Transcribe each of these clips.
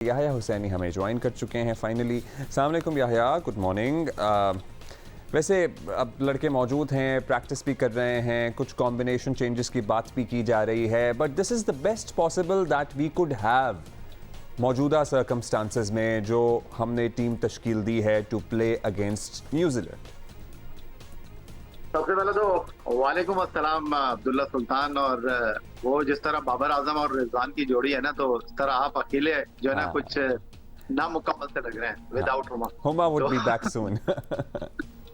याह्या हुसैनी हमें ज्वाइन कर चुके हैं फाइनली। अस्सलाम वालेकुम याह्या, गुड मॉर्निंग। वैसे अब लड़के मौजूद हैं, प्रैक्टिस भी कर रहे हैं, कुछ कॉम्बिनेशन चेंजेस की बात भी की जा रही है, but this is the best possible that we could have मौजूदा सर्कमस्टांसेस में जो हमने टीम तश्कील दी है टू प्ले अगेंस्ट न्यूजीलैंड। सबसे पहले तो वालेकुम अस्सलाम अब्दुल्ला सुल्तान। और वो जिस तरह बाबर आजम और रिजवान की जोड़ी है ना, तो इस तरह आप अकेले जो है ना कुछ नामुकम्मल से लग रहे हैं without Huma. Huma would be back soon.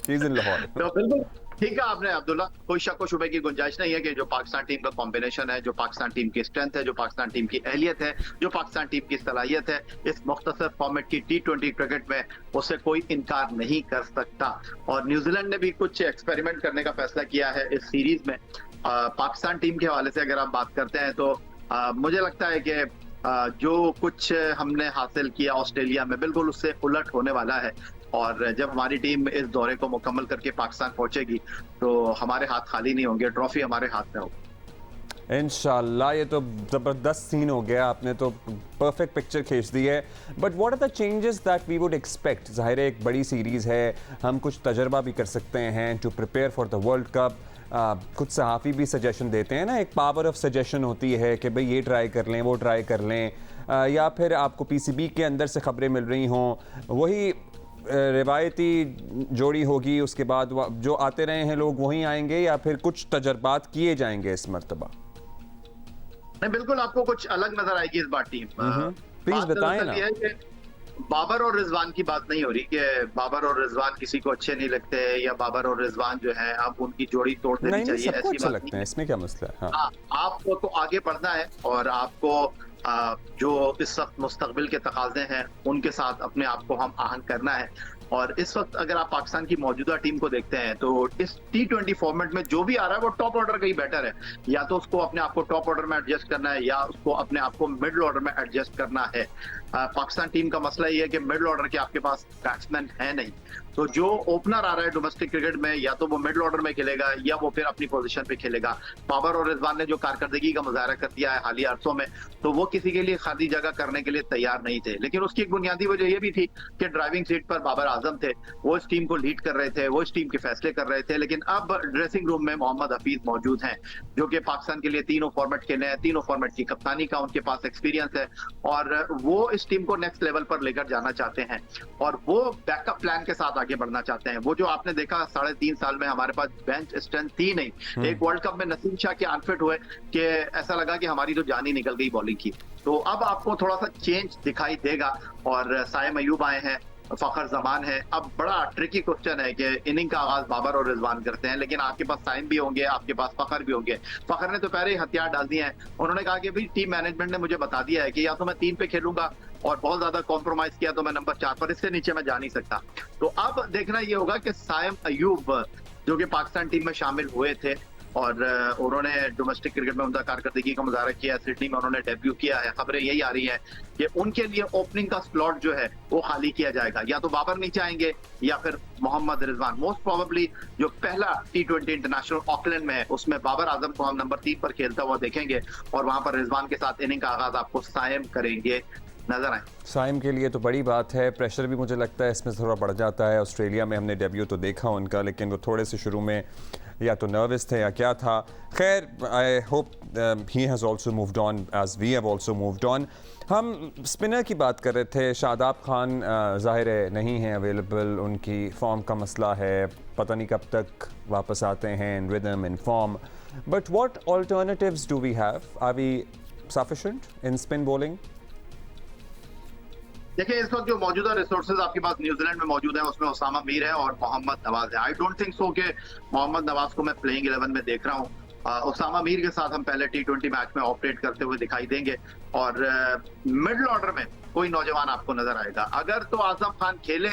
He is in Lahore. तो बिल्कुल ठीक है आपने अब्दुल्ला, कोई शक व शुबे की गुंजाइश नहीं है कि जो पाकिस्तान टीम का कॉम्बिनेशन है, जो पाकिस्तान टीम की स्ट्रेंथ है, जो पाकिस्तान टीम की अहलियत है, जो पाकिस्तान टीम की सलाहियत है, इस मुख्तसर फॉर्मेट की T20 क्रिकेट में उससे कोई इनकार नहीं कर सकता। और न्यूजीलैंड ने भी कुछ एक्सपेरिमेंट करने का फैसला किया है इस सीरीज में। पाकिस्तान टीम के हवाले से अगर आप बात करते हैं तो मुझे लगता है कि जो कुछ हमने हासिल किया ऑस्ट्रेलिया में, बिल्कुल उससे उलट होने वाला है। और जब हमारी टीम इस दौरे को मुकम्मल करके पाकिस्तान पहुंचेगी तो हमारे हाथ खाली नहीं होंगे, ट्रॉफी हमारे हाथ में होगी इंशाल्लाह। ये तो ज़बरदस्त सीन हो गया, आपने तो परफेक्ट पिक्चर खींच दी है। But what are the changes that we would expect? ज़ाहिर है एक बड़ी सीरीज़ है, हम कुछ तजर्बा भी कर सकते हैं to prepare for the world cup. कुछ सहाफ़ी भी सजेशन देते हैं ना, एक पावर ऑफ सजेशन होती है कि भाई ये ट्राई कर लें, वो ट्राई कर लें, या फिर आपको PCB के अंदर से ख़बरें मिल रही हों, वही रिवायती जोड़ी होगी, उसके बाद जो आते रहे हैं लोग वहीं आएंगे, या फिर कुछ तजर्बात किए जाएंगे इस मरतबा? नहीं, बिल्कुल आपको कुछ अलग नजर आएगी इस बार टीम। प्लीज बताएं ना। बाबर और रिजवान की बात नहीं हो रही कि बाबर और रिजवान किसी को अच्छे नहीं लगते, या बाबर और रिजवान जो है अब उनकी जोड़ी तोड़ देनी चाहिए, सबको ऐसी अच्छे बात लगते हैं, इसमें क्या मसला है? हाँ, आपको तो आगे बढ़ना है और आपको जो इस वक्त मुस्तकबिल के तकाजे हैं उनके साथ अपने आप को हम आहंग करना है। और इस वक्त अगर आप पाकिस्तान की मौजूदा टीम को देखते हैं तो इस T20 फॉर्मेट में जो भी आ रहा है वो टॉप ऑर्डर का ही बेटर है। या तो उसको अपने आप को टॉप ऑर्डर में एडजस्ट करना है, या उसको अपने आप को मिडिल ऑर्डर में एडजस्ट करना है। पाकिस्तान टीम का मसला ये है कि मिडिल ऑर्डर के आपके पास बैट्समैन है नहीं, तो जो ओपनर आ रहा है डोमेस्टिक क्रिकेट में या तो वो मिडिल ऑर्डर में खेलेगा या वो फिर अपनी पोजीशन पे खेलेगा। बाबर और रिजवान ने जो कारकर्दगी का मुजाहरा कर दिया है हालिया अरसों में, तो वो किसी के लिए खाली जगह करने के लिए तैयार नहीं थे। लेकिन उसकी एक बुनियादी वजह ये भी थी कि ड्राइविंग सीट पर बाबर आजम थे, वो इस टीम को लीड कर रहे थे, वो इस टीम के फैसले कर रहे थे। लेकिन अब ड्रेसिंग रूम में मोहम्मद हफीज मौजूद हैं, जो कि पाकिस्तान के लिए तीनों फॉर्मेट खेले हैं, तीनों फॉर्मेट की कप्तानी का उनके पास एक्सपीरियंस है, और वो इस टीम को नेक्स्ट लेवल पर लेकर जाना चाहते हैं और वो बैकअप प्लान के साथ आगे बढ़ना चाहते हैं। वो जो आपने देखा 3.5 साल में हमारे पास बेंच स्ट्रेंथ थी नहीं। एक वर्ल्ड कप में नसीम शाह के अनफिट हुए कि ऐसा लगा कि हमारी तो जान ही निकल गई बॉलिंग की। तो अब आपको थोड़ा सा चेंज दिखाई देगा। और साइम अयूब आए हैं, फखर जमान है। अब बड़ा ट्रिकी क्वेश्चन है कि इनिंग का आगाज बाबर और रिजवान करते हैं, लेकिन आपके पास साइम भी होंगे, आपके पास फखर भी होंगे। फखर ने तो पहले ही हथियार डाल दिए हैं, उन्होंने कहा कि भाई टीम मैनेजमेंट ने मुझे बता दिया है कि या तो मैं 3 पे खेलूंगा और बहुत ज्यादा कॉम्प्रोमाइज किया तो मैं नंबर 4 पर, इससे नीचे मैं जा नहीं सकता। तो अब देखना ये होगा कि साइम अयूब जो कि पाकिस्तान टीम में शामिल हुए थे और उन्होंने डोमेस्टिक क्रिकेट में उनका कारकर्दगी का मुजाहरा किया, सिडनी में उन्होंने डेब्यू किया है। खबरें यही आ रही है कि उनके लिए ओपनिंग का स्लॉट जो है वो खाली किया जाएगा, या तो बाबर नीचे आएंगे या फिर मोहम्मद रिजवान। मोस्ट प्रोबेबली जो पहला T20 इंटरनेशनल ऑकलैंड में है उसमें बाबर आजम को हम नंबर 3 पर खेलता हुआ देखेंगे और वहां पर रिजवान के साथ इनिंग का आगाज आपको साइम करेंगे नजर आए। साइम के लिए तो बड़ी बात है, प्रेशर भी मुझे लगता है इसमें थोड़ा बढ़ जाता है। ऑस्ट्रेलिया में हमने डेब्यू तो देखा उनका, लेकिन वो थोड़े से शुरू में या तो नर्वस थे या क्या था। खैर, I hope he has also moved on as we have also moved on. हम स्पिनर की बात कर रहे थे, शादाब खान ज़ाहिर है नहीं है अवेलेबल, उनकी फॉर्म का मसला है, पता नहीं कब तक वापस आते हैं in rhythm in form. But what alternatives do we have? Are we sufficient in spin bowling? देखिए, इस वक्त जो मौजूदा रिसोर्सेज आपके पास न्यूजीलैंड में मौजूद है उसमें उसामा मीर है और मोहम्मद नवाज है। आई डोंट थिंक सो कि मोहम्मद नवाज को मैं प्लेइंग 11 में देख रहा हूँ। उसामा मीर के साथ हम पहले T20 मैच में ऑपरेट करते हुए दिखाई देंगे और मिडिल ऑर्डर में कोई नौजवान आपको नजर आएगा। अगर तो आजम खान खेले,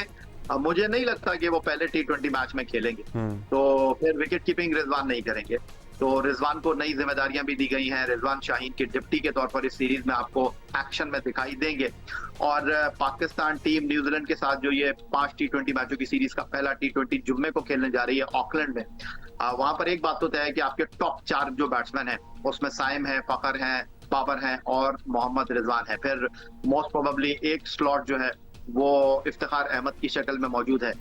मुझे नहीं लगता कि वो पहले T20 मैच में खेलेंगे, तो फिर विकेट कीपिंग रिजवान नहीं करेंगे। तो रिजवान को नई जिम्मेदारियां भी दी गई हैं, रिजवान शाहीन के डिप्टी के तौर पर इस सीरीज में आपको एक्शन में दिखाई देंगे। और पाकिस्तान टीम न्यूजीलैंड के साथ जो ये 5 T20 मैचों की सीरीज का पहला T20 जुम्मे को खेलने जा रही है ऑकलैंड में, वहां पर एक बात तो तय है कि आपके टॉप 4 जो बैट्समैन हैं उसमें साइम है, फखर हैं, बाबर हैं और मोहम्मद रिजवान है। फिर मोस्ट प्रोबेबली एक स्लॉट जो है वो इफ्तिखार अहमद की शक्ल में मौजूद है।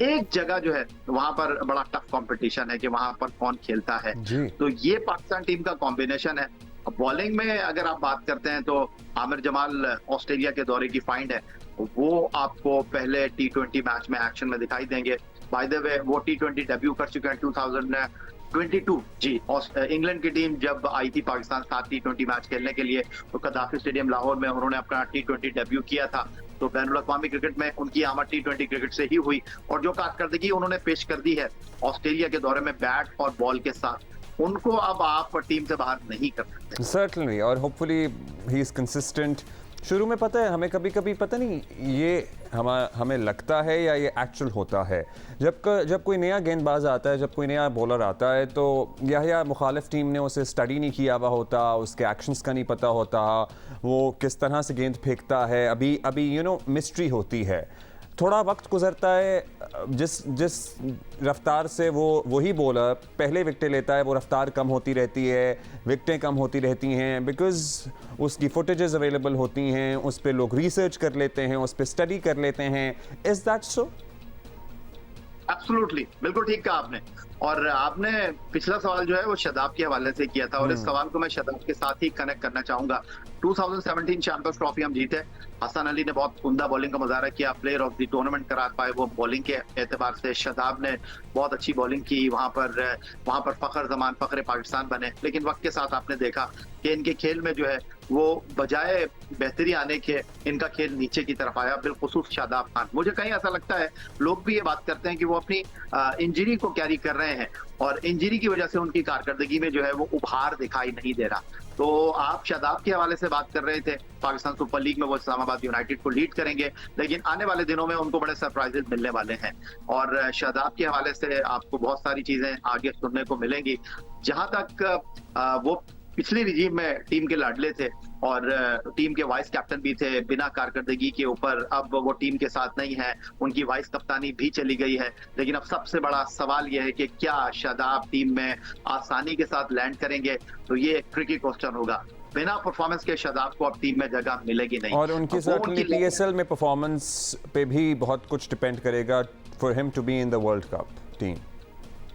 एक जगह जो है वहां पर बड़ा टफ कंपटीशन है कि वहां पर कौन खेलता है। जी। तो ये पाकिस्तान टीम का कॉम्बिनेशन है। बॉलिंग में अगर आप बात करते हैं तो आमिर जमाल ऑस्ट्रेलिया के दौरे की फाइंड है, वो आपको पहले T20 मैच में एक्शन में दिखाई देंगे। बाय द वे वो T20 डेब्यू कर चुके हैं 2022 जी। इंग्लैंड की टीम जब आई थी पाकिस्तान साथ T20 मैच खेलने के लिए तो कदाफी स्टेडियम लाहौर में उन्होंने अपना T20 डेब्यू किया था। तो बैनुल-अक़वामी क्रिकेट में उनकी आमद T20 क्रिकेट से ही हुई और जो कारकर्दगी उन्होंने पेश कर दी है ऑस्ट्रेलिया के दौरे में बैट और बॉल के साथ, उनको अब आप टीम से बाहर नहीं कर सकते। सर्टनली, और होपफुली ही इज़ कंसिस्टेंट। शुरू में पता है हमें कभी कभी पता नहीं ये हमें लगता है या ये एक्चुअल होता है, जब कोई नया गेंदबाज आता है, जब कोई नया बॉलर आता है तो या मुखालिफ टीम ने उसे स्टडी नहीं किया हुआ होता, उसके एक्शंस का नहीं पता होता, वो किस तरह से गेंद फेंकता है, अभी मिस्ट्री होती है। थोड़ा वक्त गुजरता है, जिस रफ्तार से वही बॉलर पहले विकेटें लेता है वो रफ्तार कम होती रहती है, विकेटें कम होती रहती हैं, बिकॉज उसकी फुटेजेस अवेलेबल होती हैं, उस पर लोग रिसर्च कर लेते हैं, उस पर स्टडी कर लेते हैं। Is that so? एब्सोल्युटली, बिल्कुल ठीक कहा आपने। और आपने पिछला सवाल जो है वो शदाब के हवाले से किया था और इस सवाल को मैं शदाब के साथ ही कनेक्ट करना चाहूंगा। 2017 चैंपियंस ट्रॉफी हम जीते, हसन अली ने बहुत उम्दा बॉलिंग का मुजाहरा किया, प्लेयर ऑफ द टूर्नामेंट करार पाए वो बॉलिंग के एतबार से। शदाब ने बहुत अच्छी बॉलिंग की, वहां पर फखर जमान फखरे पाकिस्तान बने। लेकिन वक्त के साथ आपने देखा कि इनके खेल में जो है वो बजाय बेहतरी आने के इनका खेल नीचे की तरफ आया, बिलखुसूस शादाब खान। मुझे कहीं ऐसा लगता है लोग भी ये बात करते हैं कि वो अपनी इंजरी को कैरी कर रहे हैं और इंजरी की वजह से उनकी कारकर्दगी में जो है वो उभार दिखाई नहीं दे रहा। तो आप शादाब के हवाले से बात कर रहे थे, पाकिस्तान सुपर लीग में वो इस्लामाबाद यूनाइटेड को लीड करेंगे, लेकिन आने वाले दिनों में उनको बड़े सरप्राइजेस मिलने वाले हैं और शादाब के हवाले से आपको बहुत सारी चीजें आगे सुनने को मिलेंगी। जहां तक वो पिछली रिजीम में टीम के लाडले थे और टीम के वाइस कैप्टन भी थे, बिना कारकर्दगी के ऊपर अब वो टीम के साथ नहीं है, उनकी वाइस कप्तानी भी चली गई है। लेकिन अब सबसे बड़ा सवाल यह है कि क्या शादाब टीम में आसानी के साथ लैंड करेंगे? तो ये एक ट्रिकी क्वेश्चन होगा। बिना परफॉर्मेंस के शादाब को अब टीम में जगह मिलेगी नहीं और उनकी सर्टनली PSL में परफॉर्मेंस पे भी बहुत कुछ डिपेंड करेगा for him to be in the world cup team.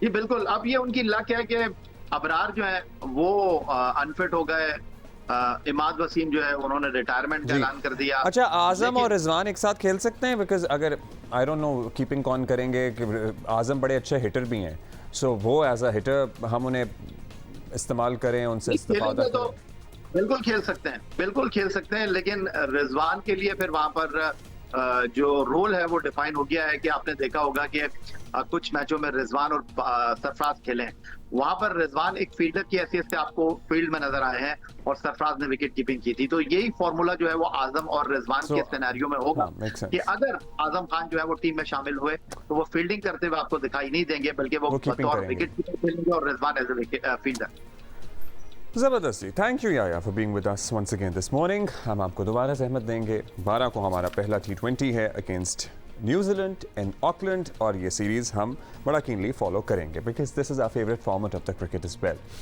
जी बिल्कुल, अब ये उनकी लक है कि अबरार जो है वो अनफिट हो गए, इमाद वसीम जो है उन्होंने रिटायरमेंट का ऐलान कर दिया। अच्छा, आजम और रिजवान एक साथ खेल सकते हैं? बिकॉज अगर आई डोंट नो कीपिंग कौन करेंगे, कि आजम बड़े अच्छे हिटर भी हैं, सो वो एज अ हिटर हम उन्हें इस्तेमाल करें, उनसे इस्तेफादा तो करें। बिल्कुल खेल सकते हैं, बिल्कुल खेल सकते हैं, लेकिन रिजवान के लिए फिर वहां पर जो रोल है वो डिफाइन हो गया है कि आपने देखा होगा कि कुछ मैचों में रिजवान और सरफराज खेले, वहां पर रिजवान एक फील्डर की हैसियत से आपको फील्ड में नजर आए हैं और सरफराज ने विकेट कीपिंग की थी। तो यही फॉर्मूला जो है वो आजम और रिजवान के सिनेरियो में होगा कि अगर आजम खान जो है वो टीम में शामिल हुए तो वो फील्डिंग करते हुए आपको दिखाई नहीं देंगे, बल्कि वो बतौर विकेट कीपर खेलेंगे और रिजवान एज ए फील्डर। ज़बरदस्ती। थैंक यू याया for being with us once again this morning. हम आपको दोबारा ज़हमत देंगे। 12 को हमारा पहला T20 है अगेंस्ट न्यूजीलैंड इन ऑकलैंड और ये सीरीज़ हम बड़ा कीनली फॉलो करेंगे because this is our favourite format of the cricket as well.